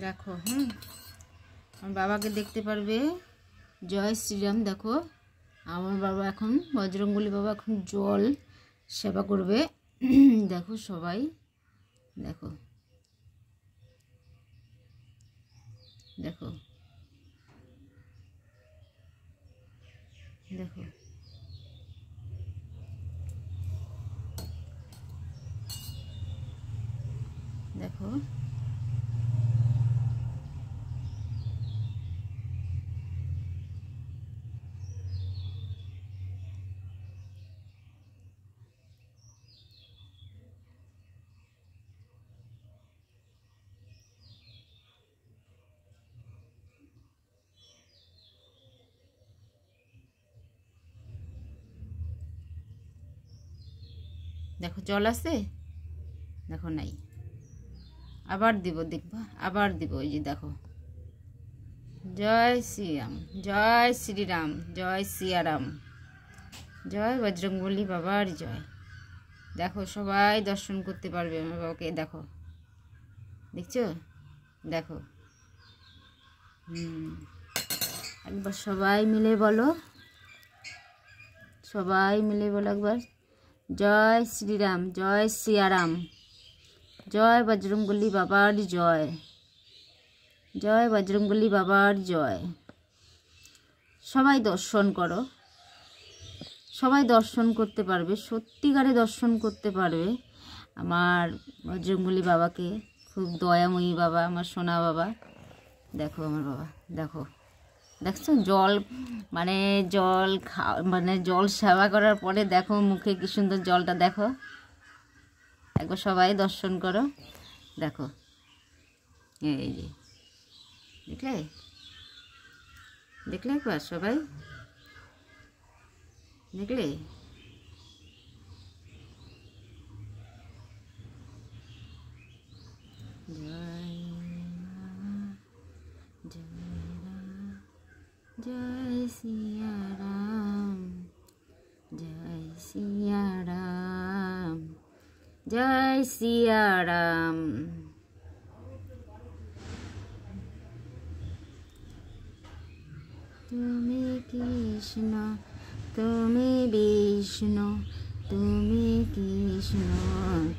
দেখো আমার বাবাকে দেখতে পারবে। জয় শ্রীরাম। দেখো আমার বাবা এখন বজরংবলী বাবা এখন জল সেবা করবে। দেখো সবাই দেখো দেখো দেখো দেখো দেখো জল আছে, দেখো নাই, আবার দিব, দেখবা আবার দিব। ওই যে দেখো জয় শ্রীরাম, জয় শ্রীরাম, জয় সিয়ারাম, জয় বজরংবলী বাবার জয়। দেখো সবাই দর্শন করতে পারবে আমার বাবাকে। দেখো দেখছো, দেখো একবার সবাই মিলে বলো, সবাই মিলে বলো একবার জয় শ্রীরাম, জয় সিয়ারাম, জয় বজরংবলী বাবার জয়, জয় বজরংবলী বাবার জয়। সবাই দর্শন করো, সবাই দর্শন করতে পারবে, সত্যিকারে দর্শন করতে পারবে আমার বজরংবলী বাবাকে। খুব দয়াময়ী বাবা, আমার সোনা বাবা। দেখো আমার বাবা, দেখো দেখছো জল মানে জল মানে জল সেবা করার পরে দেখো মুখে কি সুন্দর জলটা। দেখো একবার সবাই দর্শন করো। দেখো এই যে দেখলে, দেখলে একবার সবাই দেখলে। জয় সিয়া রাম, জয় সিয়া রাম, জয় সিয়া রাম। তুমি কৃষ্ণ, তুমি বিষ্ণু, তুমি কৃষ্ণ,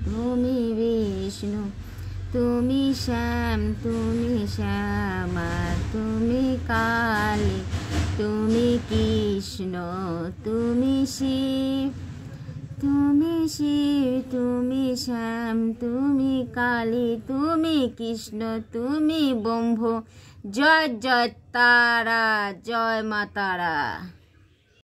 তুমি বিষ্ণু, তুমি শ্যাম, তুমি শ্যামা, তুমি কালী, তুমি কৃষ্ণ, তুমি শিব, তুমি শিব, তুমি শ্যাম, তুমি কালী, তুমি কৃষ্ণ, তুমি ব্রহ্ম। জয় জয় তারা, জয় মা তারা।